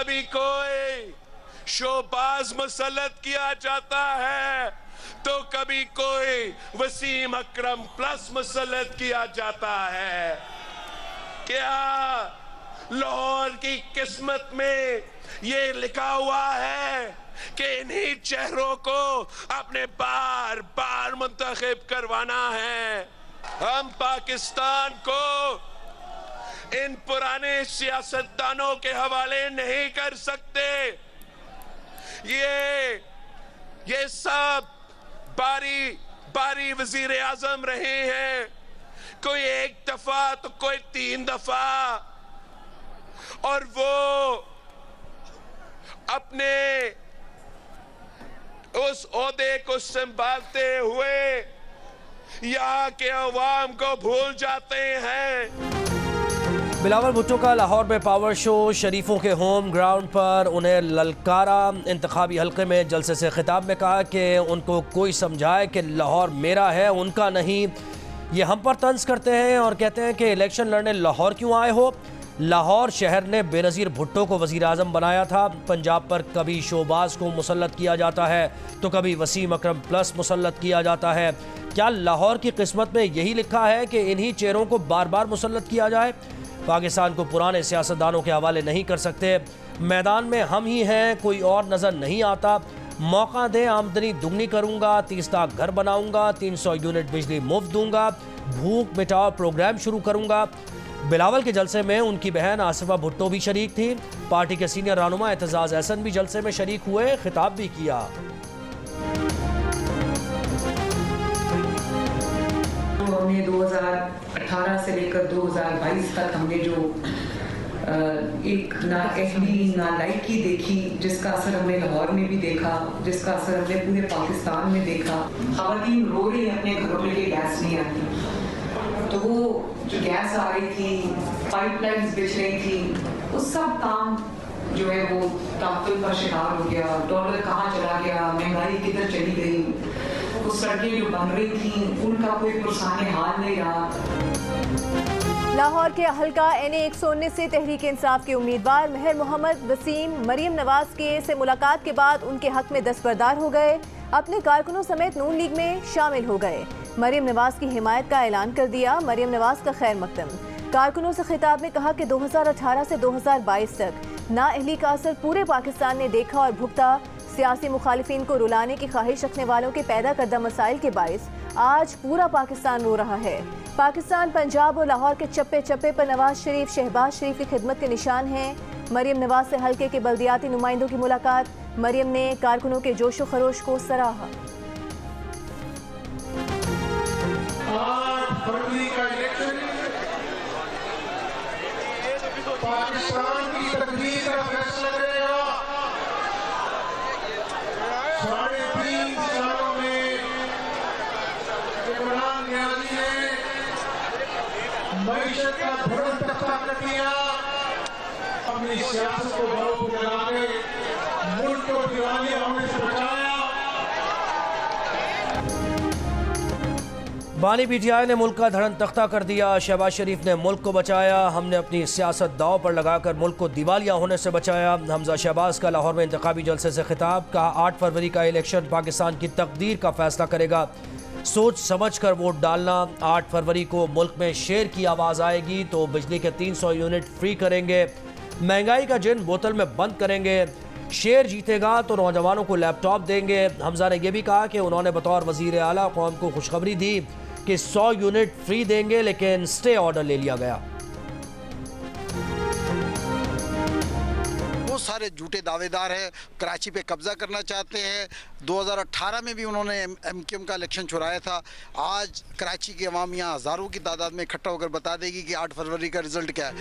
कभी कोई शोबाज मुसल्लत किया जाता है तो कभी कोई वसीम अकरम प्लस मुसल्लत किया जाता है। क्या लाहौर की किस्मत में ये लिखा हुआ है कि इन्हीं चेहरों को अपने बार बार मुंतखब करवाना है? हम पाकिस्तान को इन पुराने सियासतदानों के हवाले नहीं कर सकते। ये सब बारी बारी वजीर आजम रहे हैं, कोई एक दफा तो कोई 3 दफा, और वो अपने उस ओहदे को संभालते हुए यहाँ के अवाम को भूल जाते हैं। बिलावल भुट्टो का लाहौर में पावर शो, शरीफों के होम ग्राउंड पर उन्हें ललकारा। इंतखाबी हल्के में जलसे से खिताब में कहा कि उनको कोई समझाए कि लाहौर मेरा है, उनका नहीं। ये हम पर तंज करते हैं और कहते हैं कि इलेक्शन लड़ने लाहौर क्यों आए हो? लाहौर शहर ने बेनज़ीर भुट्टो को वज़ीर आज़म बनाया था। पंजाब पर कभी शोबाज को मुसल्लत किया जाता है तो कभी वसीम अकरम प्लस मुसल्लत किया जाता है। क्या लाहौर की किस्मत में यही लिखा है कि इन्हीं चेहरों को बार बार मुसल्लत किया जाए? पाकिस्तान को पुराने सियासतदानों के हवाले नहीं कर सकते। मैदान में हम ही हैं, कोई और नज़र नहीं आता। मौका दे, आमदनी दुगनी करूँगा, 30 लाख घर बनाऊँगा, 300 यूनिट बिजली मुफ्त दूँगा, भूख मिटाओ प्रोग्राम शुरू करूँगा। बिलावल के जलसे में उनकी बहन आसिफा भुट्टो भी शरीक थी। पार्टी के सीनियर रहनुमा एतजाज़ अहसन भी जलसे में शरीक हुए, खिताब भी किया। हमने 2018 से लेकर 2022 तक हमने जो एक ना अहली ना लाइकी देखी, जिसका असर हमने लाहौर में भी देखा, जिसका असर हमने पूरे पाकिस्तान में देखा। ख़वातीन रो रही अपने घरों में कि गैस नहीं आती, तो वो जो गैस आ रही थी, पाइपलाइंस बिछ रही थी, वो सब काम जो है वो ताक़ुल का शिकार हो गया। डॉलर कहाँ चला गया, महंगाई किधर चली गई, वो सड़कें जो बन रही थी उनका कोई पुरसाने हाल नहीं रहा। लाहौर के हल्का NA 119 से तहरीक इंसाफ के उम्मीदवार महर मोहम्मद वसीम मरियम नवाज के से मुलाकात के बाद उनके हक में दस्तबरदार हो गए। अपने कारकुनों समेत नून लीग में शामिल हो गए। मरियम नवाज की हिमायत का ऐलान कर दिया। मरियम नवाज का खैर मकदम। कारकुनों से खिताब में कहा कि 2018 से 2022 तक नाअहली का असर पूरे पाकिस्तान ने देखा और भुगता। सियासी मुखालिफिन को रुलाने की ख्वाहिश रखने वालों के पैदा करदा मसाइल के बाइस आज पूरा पाकिस्तान रो रहा है। पाकिस्तान, पंजाब और लाहौर के चप्पे चप्पे पर नवाज शरीफ, शहबाज शरीफ की खिदमत के निशान हैं। मरियम नवाज से हल्के के बल्दियाती नुमाइंदों की मुलाकात। मरियम ने कारकुनों के जोश व खरोश को सराहा। 8 फरवरी का इलेक्शन पाकिस्तान की तकदीर का फैसला करेगा। 3.5 सालों में इमरान नियाज़ी ने मईशत का धर्म तख्ता कर दिया। अपनी सियासत को बरोब करा के मुल्क को दिवालिया होने से बचाया। बानी PTI ने मुल्क का धड़न तख्ता कर दिया। शहबाज शरीफ ने मुल्क को बचाया। हमने अपनी सियासत दाव पर लगाकर मुल्क को दिवालिया होने से बचाया। हमजा शहबाज का लाहौर में इंतखाबी जलसे से खिताब। कहा 8 फरवरी का इलेक्शन पाकिस्तान की तकदीर का फैसला करेगा। सोच समझ कर वोट डालना। 8 फरवरी को मुल्क में शेर की आवाज़ आएगी तो बिजली के 300 यूनिट फ्री करेंगे। महंगाई का जिन बोतल में बंद करेंगे। शेर जीतेगा तो नौजवानों को लैपटॉप देंगे। हमजा ने यह भी कहा कि उन्होंने बतौर वजीर आला कौम को खुशखबरी दी कि 100 यूनिट फ्री देंगे, लेकिन स्टे ऑर्डर ले लिया गया। बहुत सारे झूठे दावेदार हैं, कराची पे कब्जा करना चाहते हैं। 2018 में भी उन्होंने MQM का इलेक्शन छुड़ाया था। आज कराची की अवाम यहाँ हज़ारों की तादाद में इकट्ठा होकर बता देगी कि 8 फरवरी का रिजल्ट क्या है।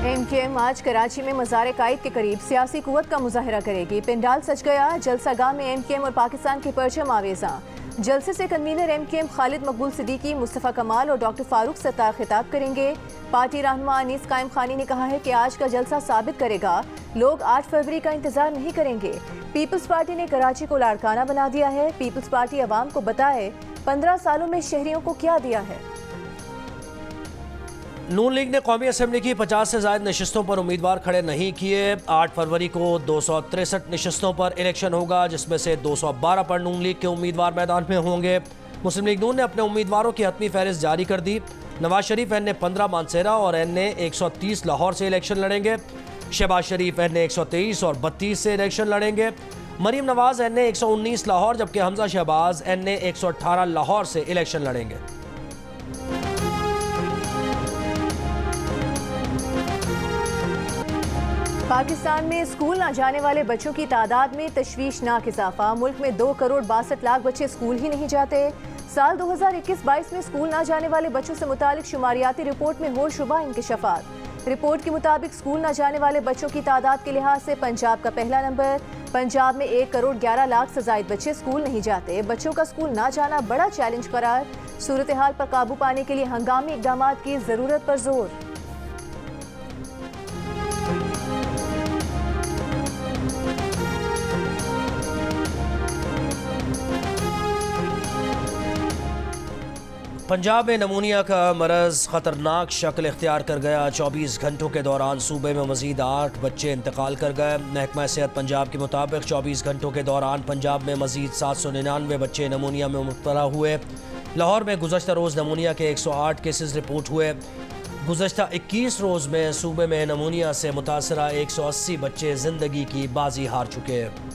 MQM आज कराची में मज़ार कायद के करीब सियासी कुव्वत का मुजाहिरा करेगी। पिंडाल सज गया। जलसागाह में MQM और पाकिस्तान के परचम आवेजा। जलसे से कन्वीनर MQM खालिद मकबूल सिद्दीकी, मुस्तफ़ा कमाल और डॉक्टर फारूक सत्तार खिताब करेंगे। पार्टी रहनुमा अनीस कायम खानी ने कहा है कि आज का जलसा साबित करेगा लोग 8 फरवरी का इंतजार नहीं करेंगे। पीपल्स पार्टी ने कराची को लाड़काना बना दिया है। पीपल्स पार्टी अवाम को बताए 15 सालों में शहरियों को क्या दिया है। नून लीग ने कौमी असम्बली की 50 से ज़ायद नशस्तों पर उम्मीदवार खड़े नहीं किए। 8 फरवरी को 263 नशस्तों पर इलेक्शन होगा, जिसमें से 212 पर नून लीग के उम्मीदवार मैदान में होंगे। मुस्लिम लीग नून ने अपने उम्मीदवारों की हतमी फहरिस्त जारी कर दी। नवाज शरीफ NA 15 मानसेरा और NA 130 लाहौर से इलेक्शन लड़ेंगे। शहबाज शरीफ NA 123 और 32 से इलेक्शन लड़ेंगे। मरीम नवाज NA 119 लाहौर, जबकि हमजा शहबाज NA 118 लाहौर से इलेक्शन लड़ेंगे। पाकिस्तान में स्कूल न जाने वाले बच्चों की तादाद में तशवीशनाक इजाफा। मुल्क में 2 करोड़ 62 लाख बच्चे स्कूल ही नहीं जाते। साल 2021-22 में स्कूल न जाने वाले बच्चों से मुतालिक शुमारियाती रिपोर्ट में होशरुबा इंकशाफात। रिपोर्ट के मुताबिक स्कूल न जाने वाले बच्चों की तादाद के लिहाज से पंजाब का पहला नंबर। पंजाब में 1 करोड़ 11 लाख से ज़ायद बच्चे स्कूल नहीं जाते। बच्चों का स्कूल ना जाना बड़ा चैलेंज करार। सूरत हाल पर काबू पाने के लिए हंगामी इकदाम की ज़रूरत पर जोर। पंजाब में नमूनिया का मरज़ ख़तरनाक शक्ल इख्तियार कर गया। 24 घंटों के दौरान सूबे में मज़ीद 8 बच्चे इंतकाल कर गए। महकमा सेहत पंजाब के मुताबिक 24 घंटों के दौरान पंजाब में मज़ीद 799 बच्चे नमूनिया में मुब्तला हुए। लाहौर में गुज़श्ता रोज़ नमूनिया के 108 केसेस रिपोर्ट हुए। गुज़श्ता 21 रोज़ में सूबे में नमूनिया से मुतासरा 180 बच्चे ज़िंदगी की बाजी हार चुके हैं।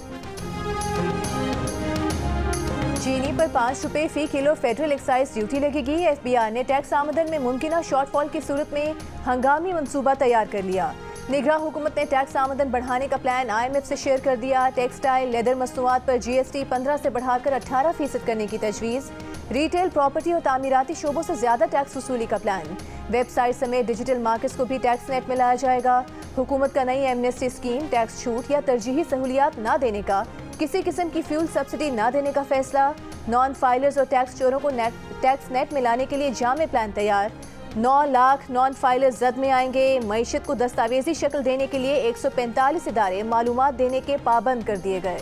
चीनी पर 5 रुपये फ़ी किलो फेडरल एक्साइज ड्यूटी लगेगी। FBI ने टैक्स आमदन में मुमकिना शॉर्टफॉल की सूरत में हंगामी मंसूबा तैयार कर लिया। निगरां हुकूमत ने टैक्स आमदन बढ़ाने का प्लान IMF से शेयर कर दिया। टेक्सटाइल लेदर मसनूआत पर GST 15 से बढ़ाकर 18% करने की तजवीज़। रिटेल, प्रॉपर्टी और तामीराती शोबों से ज़्यादा टैक्स वसूली का प्लान। वेबसाइट समेत डिजिटल मार्केट्स को भी टैक्स नेट में लाया जाएगा। हुकूमत का नई एमनेस्टी स्कीम, टैक्स छूट या तरजीही सहूलियात ना देने का, किसी किस्म की फ्यूल सब्सिडी ना देने का फैसला। नॉन फाइलर्स और टैक्स चोरों को टैक्स नेट में लाने के लिए जामे प्लान तैयार। 9 लाख नॉन फाइलर्स जद में आएंगे। मईशत को दस्तावेजी शक्ल देने के लिए 145 इदारे मालूमात देने के पाबंद कर दिए गए।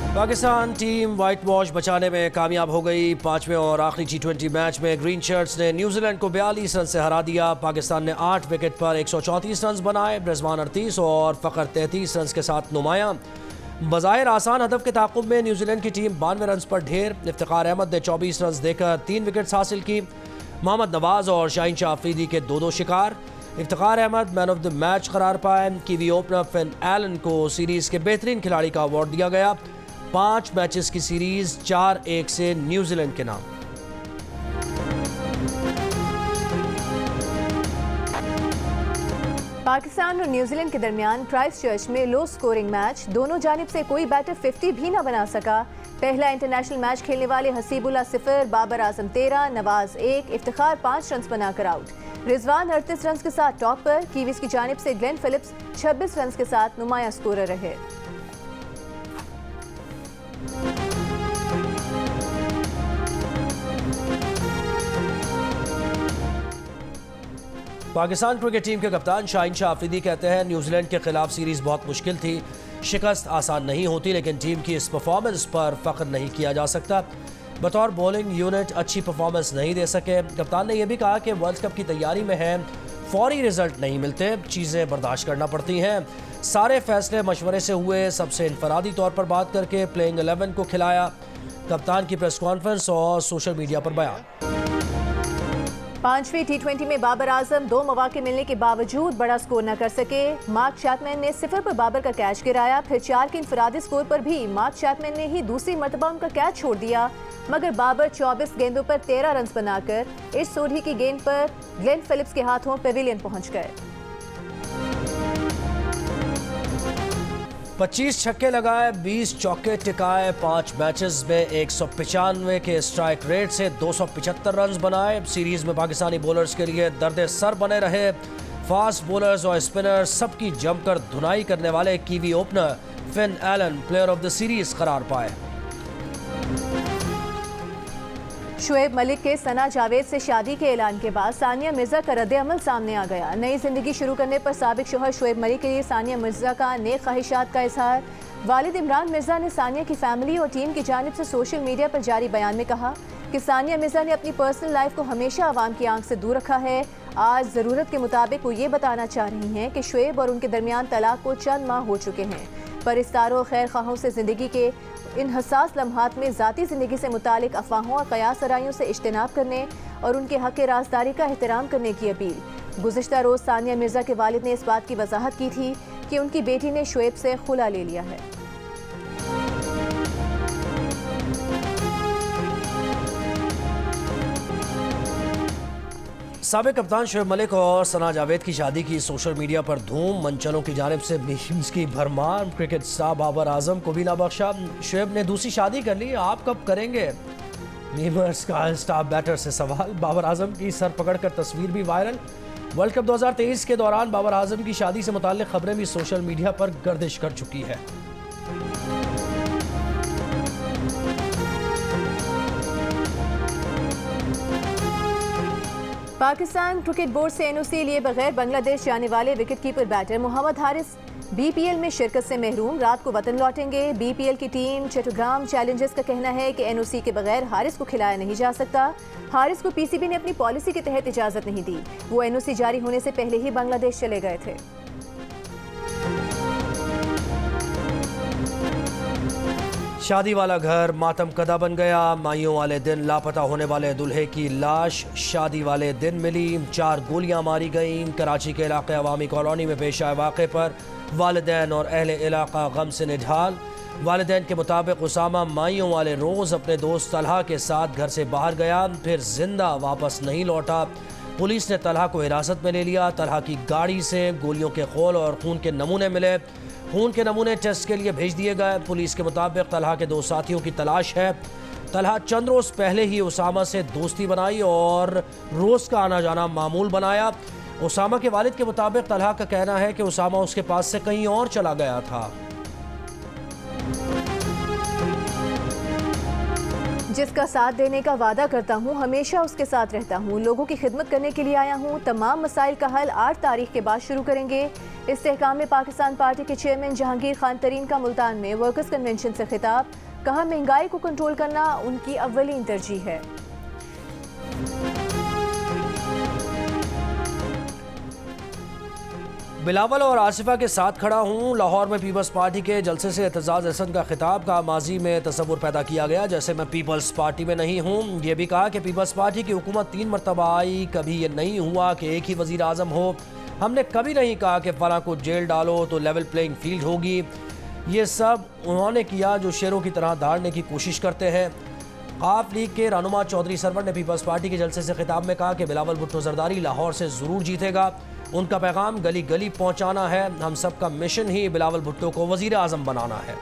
पाकिस्तान टीम वाइट वॉश बचाने में कामयाब हो गई। 5वें और आखिरी T20 मैच में ग्रीन शर्ट्स ने न्यूजीलैंड को 42 रन से हरा दिया। पाकिस्तान ने 8 विकेट पर 134 रन बनाए। रिजवान 38 और फ़खर 33 रन के साथ नुमायां। बज़ाहिर आसान हदफ के ताक़ुब में न्यूजीलैंड की टीम 92 रन पर ढेर। इफ्तिखार अहमद ने 24 रन देकर 3 विकेट्स हासिल की। मोहम्मद नवाज और शाहीन शाह अफरीदी के 2-2 शिकार। Iftikhar Ahmed man of the match करार पाए। कीवी ओपनर फिन एलन को सीरीज़ के बेहतरीन खिलाड़ी का अवार्ड दिया गया। 5 मैचेस की सीरीज 4-1 से न्यूजीलैंड के नाम। पाकिस्तान और न्यूजीलैंड के दरमियान क्राइस्टचर्च में लो स्कोरिंग मैच। दोनों जानिब से कोई बैटर 50 भी ना बना सका। पहला इंटरनेशनल मैच खेलने वाले हसीबुल्ला 0, बाबर आजम 13, नवाज 1, इफ्तिखार 5 रन बनाकर आउट। रिजवान 38 रन के साथ टॉप पर। कीवीज की जानिब से ग्लेन फिलिप्स 26 रन के साथ नुमाया स्कोरर रहे। पाकिस्तान क्रिकेट टीम के कप्तान शाहीन शाह अफरीदी कहते हैं न्यूजीलैंड के खिलाफ सीरीज बहुत मुश्किल थी। शिकस्त आसान नहीं होती, लेकिन टीम की इस परफॉर्मेंस पर फख्र नहीं किया जा सकता। बतौर बॉलिंग यूनिट अच्छी परफॉर्मेंस नहीं दे सके। कप्तान ने यह भी कहा कि वर्ल्ड कप की तैयारी में है, फौरी रिजल्ट नहीं मिलते, चीज़ें बर्दाश्त करना पड़ती हैं। सारे फैसले मशवरे से हुए। सबसे इनफरादी तौर पर बात करके प्लेइंग 11 को खिलाया। कप्तान की प्रेस कॉन्फ्रेंस और सोशल मीडिया पर बयान। 5वीं T20 में बाबर आजम 2 मौके मिलने के बावजूद बड़ा स्कोर न कर सके। मार्क चैपमैन ने 0 पर बाबर का कैच गिराया। फिर 4 के इनफरादी स्कोर पर भी मार्क चैपमैन ने ही दूसरी मरतबा उनका कैच छोड़ दिया, मगर बाबर 24 गेंदों पर 13 रन बनाकर इस सोढ़ी की गेंद पर ग्लेन फिलिप्स के हाथों पेविलियन पहुंच गए। 25 छक्के लगाए, 20 चौके टिकाए। 5 मैचेस में 195 के स्ट्राइक रेट से 275 रन बनाए। सीरीज में पाकिस्तानी बॉलर्स के लिए दर्द सर बने रहे। फास्ट बॉलर्स और स्पिनर्स सबकी जमकर धुनाई करने वाले kiwi opener Finn Elon player of the series करार पाए। शुएब मलिक के सना जावेद से शादी के ऐलान के बाद सानिया मिर्जा का रद्द-ए-अमल सामने आ गया। नई जिंदगी शुरू करने पर साबिक शोहर शुएब मलिक के लिए सानिया मिर्जा का नेक ख्वाहिशात का इजहार। वालिद इमरान मिर्जा ने सानिया की फैमिली और टीम की जानिब से सोशल मीडिया पर जारी बयान में कहा कि सानिया मिर्जा ने अपनी पर्सनल लाइफ को हमेशा आवाम की आंख से दूर रखा है। आज ज़रूरत के मुताबिक वो ये बताना चाह रही हैं कि शुएब और उनके दरमियान तलाक को चंद माह हो चुके हैं। परिस्तारों खैर खाहों से ज़िंदगी के इन हसास लम्हात में ज़ाती ज़िंदगी से मुतालिक अफवाहों और कयास आराइयों से इज्तनाब करने और उनके हक़ राज़दारी का एहतराम करने की अपील। गुज़िश्ता रोज़ सानिया मिर्जा के वालिद ने इस बात की वजाहत की थी कि उनकी बेटी ने शुएब से खुला ले लिया है। साबिक कप्तान शुएब मलिक और सना जावेद की शादी की सोशल मीडिया पर धूम। मंचलों की जानिब से मीम्स की भरमार। क्रिकेट स्टार बाबर आजम को भी ना बख्शा। शुएब ने दूसरी शादी कर ली, आप कब करेंगे? मीमर्स का स्टार बैटर से सवाल। बाबर आजम की सर पकड़कर तस्वीर भी वायरल। वर्ल्ड कप 2023 के दौरान बाबर आजम की शादी से मुताल्लिक खबरें भी सोशल मीडिया पर गर्दिश कर चुकी है। पाकिस्तान क्रिकेट बोर्ड से एनओसी लिए बगैर बांग्लादेश जाने वाले wicketkeeper batter Mohammad Haris BPL में शिरकत से महरूम। रात को वतन लौटेंगे। बीपीएल की टीम चट्टग्राम चैलेंजर्स का कहना है कि एनओसी के बगैर हारिस को खिलाया नहीं जा सकता। हारिस को पीसीबी ने अपनी पॉलिसी के तहत इजाजत नहीं दी। वो एनओसी जारी होने से पहले ही बांग्लादेश चले गए थे। शादी वाला घर मातम कदा बन गया। माइयों वाले दिन लापता होने वाले दूल्हे की लाश शादी वाले दिन मिली। 4 गोलियां मारी गईं। कराची के इलाके अवामी कॉलोनी में पेश आए वाक़े पर वालिदैन और अहले इलाका गम से निढाल। वालिदैन के मुताबिक उसामा माइयों वाले रोज़ अपने दोस्त तलहा के साथ घर से बाहर गया, फिर जिंदा वापस नहीं लौटा। पुलिस ने तलहा को हिरासत में ले लिया। तलहा की गाड़ी से गोलियों के खोल और खून के नमूने मिले। खून के नमूने टेस्ट के लिए भेज दिए गए। पुलिस के मुताबिक तलहा के 2 साथियों की तलाश है। तलहा चंद रोज़ पहले ही उसामा से दोस्ती बनाई और रोज़ का आना जाना मामूल बनाया। उसामा के वालिद के मुताबिक तलहा का कहना है कि उसामा उसके पास से कहीं और चला गया था। जिसका साथ देने का वादा करता हूँ, हमेशा उसके साथ रहता हूँ। लोगों की खिदमत करने के लिए आया हूँ। तमाम मसाइल का हल 8 तारीख के बाद शुरू करेंगे। इस्तेहकाम में पाकिस्तान पार्टी के चेयरमैन जहांगीर खान तरीन का मुल्तान में वर्कर्स कन्वेंशन से खिताब। कहा, महंगाई को कंट्रोल करना उनकी अव्वलीन तरजीह है। बिलावल और आसिफा के साथ खड़ा हूँ। लाहौर में पीपल्स पार्टी के जलसे से एतजाज हसन का खिताब। का माजी में तस्वुर पैदा किया गया जैसे मैं पीपल्स पार्टी में नहीं हूँ। ये भी कहा कि पीपल्स पार्टी की हुकूमत 3 मरतबा आई, कभी ये नहीं हुआ कि एक ही वजीर आजम हो। हमने कभी नहीं कहा कि फलां को जेल डालो तो लेवल प्लेइंग फील्ड होगी। ये सब उन्होंने किया जो शेरों की तरह दाड़ने की कोशिश करते हैं। काफ लीग के रहनुमा चौधरी सरवर ने पीपल्स पार्टी के जलसे से खिताब में कहा कि बिलावल भुट्टो जरदारी लाहौर से ज़रूर जीतेगा। उनका पैगाम गली गली पहुंचाना है। हम सब का मिशन ही बिलावल भुट्टो को वजीर आजम बनाना है।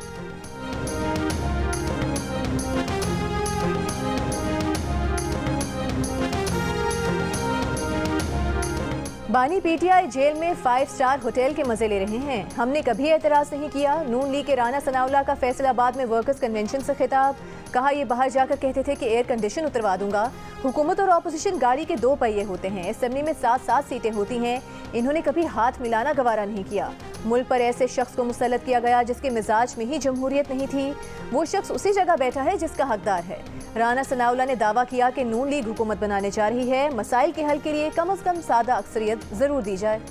बानी पीटीआई जेल में 5 स्टार होटल के मजे ले रहे हैं। हमने कभी एतराज नहीं किया। नून लीग के राना सनाउल्लाह का फैसलाबाद में वर्कर्स कन्वेंशन से खिताब। कहा, ये बाहर जाकर कहते थे कि एयर कंडीशन उतरवा दूंगा। हुकूमत और अपोजिशन गाड़ी के 2 पहिए होते हैं। असेंबली में 7-7 सीटें होती हैं। इन्होंने कभी हाथ मिलाना गवारा नहीं किया। मुल्क पर ऐसे शख्स को मुसल्लत किया गया जिसके मिजाज में ही जमहूरियत नहीं थी। वो शख्स उसी जगह बैठा है जिसका हकदार है। राना सनाउल्लाह ने दावा किया कि नून लीग हुकूमत बनाने जा रही है। मसाइल के हल के लिए कम से कम सादा अक्सरियत जरूर दी जाए।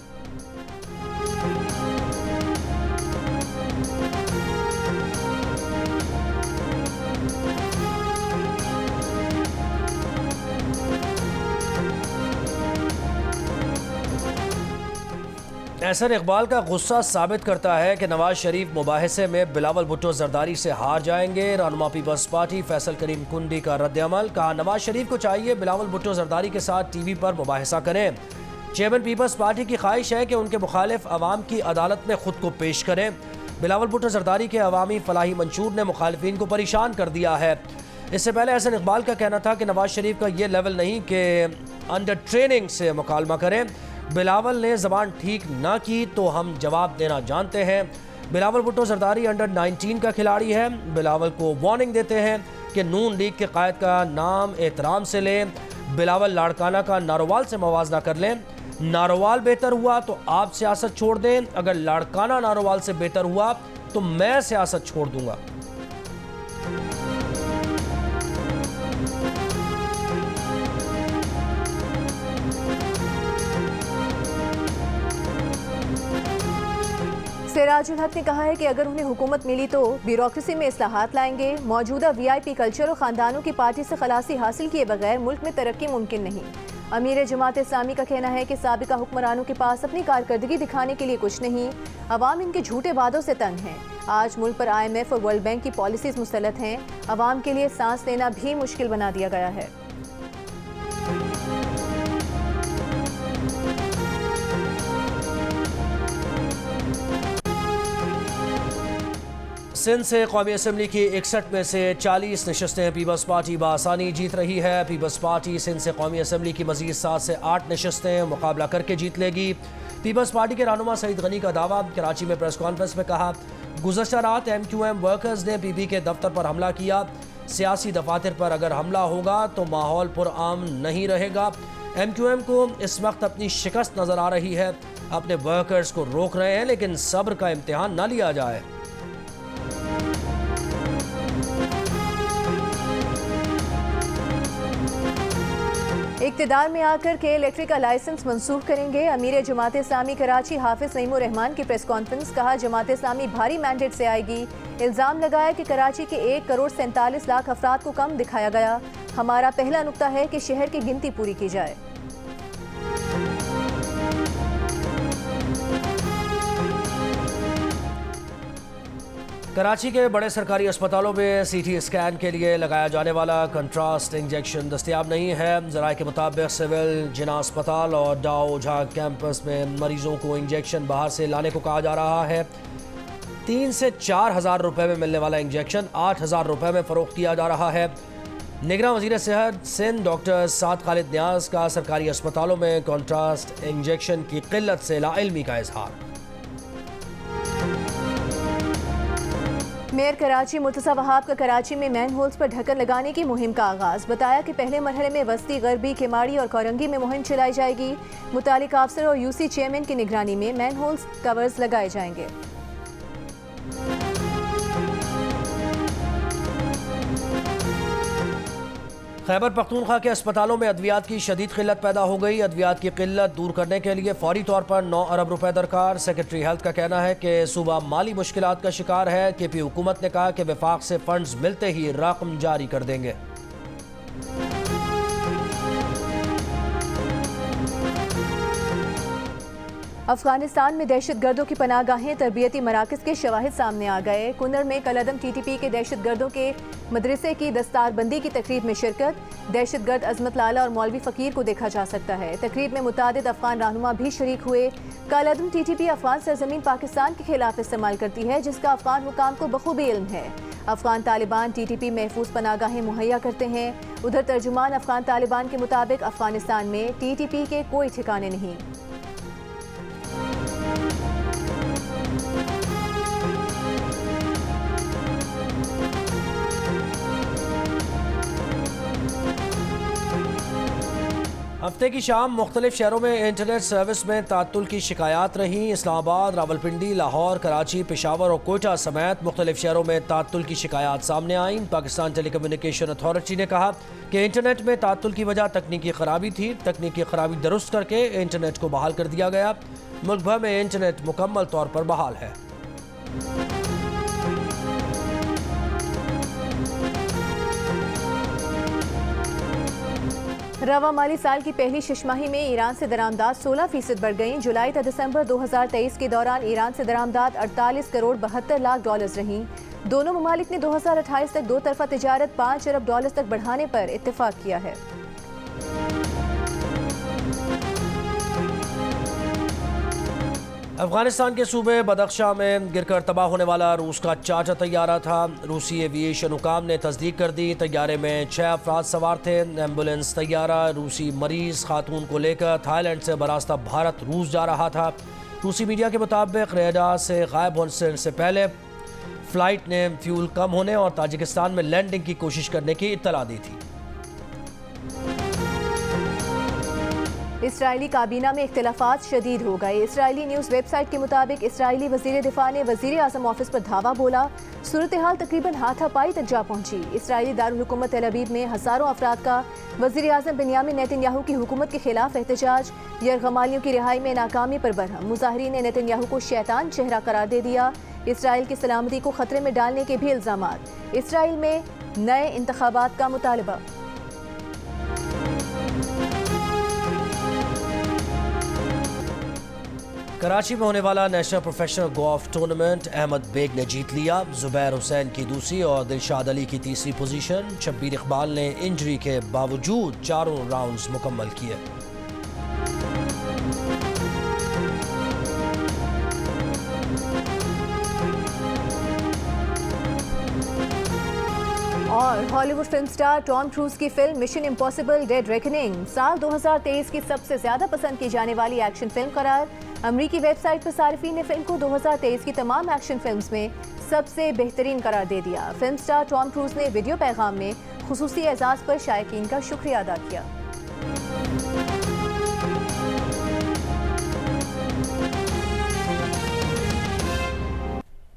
एहसन इकबाल का गुस्सा साबित करता है कि नवाज शरीफ मुबाहिसे में बिलावल भुट्टो जरदारी से हार जाएंगे। रहनुमा पीपल्स पार्टी फैसल करीम कुंडी का रद्द-ए-अमल। कहा, नवाज शरीफ को चाहिए बिलावल भुट्टो जरदारी के साथ टीवी पर मुबाहिसा करें। चेयरमैन पीपल्स पार्टी की ख्वाहिश है कि उनके मुखालिफ अवाम की अदालत में खुद को पेश करें। बिलावल भुट्टो जरदारी के अवामी फलाही मंशूर ने मुखालिफिन को परेशान कर दिया है। इससे पहले एहसन इकबाल का कहना था कि नवाज शरीफ का ये लेवल नहीं कि अंडर ट्रेनिंग से मुकालमा करें। बिलावल ने ज़बान ठीक ना की तो हम जवाब देना जानते हैं। बिलावल भुट्टो जरदारी अंडर 19 का खिलाड़ी है। बिलावल को वार्निंग देते हैं कि नून लीग के कायद का नाम एहतराम से लें। बिलावल लाड़काना का नारोवाल से मवाजना कर लें। नारोवाल बेहतर हुआ तो आप सियासत छोड़ दें। अगर लाड़काना नारोवाल से बेहतर हुआ तो मैं सियासत छोड़ दूंगा। सिराजुल हक ने कहा है कि अगर उन्हें हुकूमत मिली तो ब्यूरोक्रेसी में इस्लाहात लाएंगे। मौजूदा वीआईपी कल्चर और ख़ानदानों की पार्टी से खलासी हासिल किए बगैर मुल्क में तरक्की मुमकिन नहीं। अमीर जमात इस्लामी का कहना है कि साबिका हुक्मरानों के पास अपनी कारकर्दगी दिखाने के लिए कुछ नहीं, अवाम इनके झूठे वादों से तंग हैं। आज मुल्क पर IMF और वर्ल्ड बैंक की पॉलिसीज मुसल्लत हैं। अवाम के लिए सांस लेना भी मुश्किल बना दिया गया है। सिंध से कौमी असम्बली की 61 में से 40 नशस्तें पीपल्स पार्टी बआसानी जीत रही है। पीपल्स पार्टी सिंध से कौमी असम्बली की मजीद 7 से 8 नशस्तें मुकाबला करके जीत लेगी। पीपल्स पार्टी के रहनुमा सईद गनी का दावा। कराची में प्रेस कॉन्फ्रेंस में कहा, गुज़श्ता रात MQM वर्कर्स ने PP के दफ्तर पर हमला किया। सियासी दफातर पर अगर हमला होगा तो माहौल पुरअमन नहीं रहेगा। MQM को इस वक्त अपनी शिकस्त नज़र आ रही है। अपने वर्कर्स को रोक रहे हैं, लेकिन सब्र का इम्तिहान न लिया जाए। इक़्तिदार में आकर के इलेक्ट्रिक का लाइसेंस मनसूख करेंगे। अमीर जमात इस्लामी कराची हाफिज नईमुर रहमान की प्रेस कॉन्फ्रेंस। कहा, जमात इस्लामी भारी मैंडेट से आएगी। इल्ज़ाम लगाया कि कराची के 1 करोड़ 47 लाख अफराद को कम दिखाया गया। हमारा पहला नुक्ता है कि शहर की गिनती पूरी की जाए। कराची के बड़े सरकारी अस्पतालों में CT स्कैन के लिए लगाया जाने वाला कंट्रास्ट इंजेक्शन दस्तयाब नहीं है। ज़राए के मुताबिक सिविल जिना अस्पताल और डाओ झा कैंपस में मरीजों को इंजेक्शन बाहर से लाने को कहा जा रहा है। 3 से 4 हज़ार रुपये में मिलने वाला इंजेक्शन 8 हज़ार रुपये में फ़रोख्त किया जा रहा है। निगरान वज़ीर सेहत सिंध डॉक्टर साद खालिद न्याज का सरकारी अस्पतालों में कंट्रास्ट इंजेक्शन की किल्लत से लाइल्मी का इजहार। मेयर कराची मुर्तज़ा वहाब का कराची में मैन होल्स पर ढक्कन लगाने की मुहिम का आगाज़। बताया कि पहले मरहले में वस्ती, गरबी, केमाड़ी और कोरंगी में मुहिम चलाई जाएगी। मुतालिका अफसर और UC चेयरमैन की निगरानी में मैन होल्स कवर्स लगाए जाएंगे। खैबर पख्तूनख्वा के अस्पतालों में अद्वियात की शदीद किल्लत पैदा हो गई। अद्वियात की किल्लत दूर करने के लिए फौरी तौर पर 9 अरब रुपए दरकार। सेक्रेटरी हेल्थ का कहना है कि सूबा माली मुश्किलात का शिकार है। KP हुकूमत ने कहा कि वफाक से फंड्स मिलते ही रकम जारी कर देंगे। अफगानिस्तान में दहशत गर्दों की पनाहगाहें, तरबियती मराकज़ के शवाहिद सामने आ गए। कुनर में कलअदम TTP के दहशत गर्दों के मदरसे की दस्तारबंदी की तकरीब में शिरकत। दहशत गर्द अजमत लाला और मौलवी फ़कीर को देखा जा सकता है। तकरीब में मुतादिद अफगान रहनुमा भी शरीक हुए। कलअदम TTP अफगान सरजमीन पाकिस्तान के खिलाफ इस्तेमाल करती है, जिसका अफगान हुकाम को बखूबी इल्म है। अफगान तालिबान TTP महफूज पनाहगाहें मुहैया करते हैं। उधर तर्जुमान अफगान तालिबान के मुताबिक अफगानिस्तान में TTP के कोई ठिकाने नहीं। हफ्ते की शाम मुख्तलिफ शहरों में इंटरनेट सर्विस में तात्तुल की शिकायत रही। इस्लामाबाद, रावलपिंडी, लाहौर, कराची, पेशावर और कोयटा समेत मुख्तलिफ शहरों में तात्तुल की शिकायत सामने आई। पाकिस्तान टेलीकम्युनिकेशन अथॉरिटी ने कहा कि इंटरनेट में तात्तुल की वजह तकनीकी खराबी थी। तकनीकी खराबी दुरुस्त करके इंटरनेट को बहाल कर दिया गया। मुल्क भर में इंटरनेट मुकम्मल तौर पर बहाल है। रवा माली साल की पहली शिशमाही में ईरान से दरामदाद 16% बढ़ गई। जुलाई से दिसंबर 2023 के दौरान ईरान से दरामदाद 48 करोड़ 72 लाख डॉलर्स रहीं। दोनों ममालिक ने 2028 तक दो तरफा तिजारत 5 अरब डॉलर्स तक बढ़ाने पर इत्तेफाक किया है। अफगानिस्तान के सूबे बदख्शा में गिरकर तबाह होने वाला रूस का चार्टर तैयारा था। रूसी एविएशन हुकाम ने तस्दीक कर दी। तैयारे में 6 अफराद सवार थे। एम्बुलेंस तैयारा रूसी मरीज खातून को लेकर थाईलैंड से बरास्ता भारत रूस जा रहा था। रूसी मीडिया के मुताबिक रेडार से गायब होने से पहले फ्लाइट ने फ्यूल कम होने और ताजिकिस्तान में लैंडिंग की कोशिश करने की इत्तला दी थी। इसराइली काबीना में इख्तिलाफात शदीद हो गए। इसराइली न्यूज़ वेबसाइट के मुताबिक इसराइली वज़ीर दिफा ने वज़ीर आज़म ऑफिस पर धावा बोला। सूरत हाल तकरीबन हाथापाई तक जा पहुंची। इसराइली दारुल हुकूमत तेल अवीव में हज़ारों अफराद का वज़ीर आज़म बिन्यामिन नेतन्याहू की हुकूमत के खिलाफ एहतजाज। यरगमालियों की रिहाई में नाकामी पर बरहम। मुजाहिरीन ने नेतन्याहू को शैतान चेहरा करार दे दिया। इसराइल की सलामती को खतरे में डालने के भी इल्ज़ामात। इसराइल में नए इंतखाबात का मुतालबा। कराची में होने वाला national professional golf tournament Ahmed Baig ने जीत लिया। जुबैर हुसैन की दूसरी और दिलशाद अली की तीसरी पोजीशन। शब्बीर इकबाल ने इंजरी के बावजूद चारों राउंड्स मुकम्मल किए। और Hollywood film star Tom Cruise की film Mission Impossible Dead Reckoning साल 2023 की सबसे ज्यादा पसंद की जाने वाली एक्शन फिल्म करार। अमरीकी वेबसाइट पर सार्फिन ने फिल्म को 2023 की तमाम एक्शन फिल्म्स में सबसे बेहतरीन करार दे दिया। फिल्म स्टार टॉम क्रूज ने वीडियो पैगाम में खुसूसी एजाज पर शायकीन का शुक्रिया अदा किया।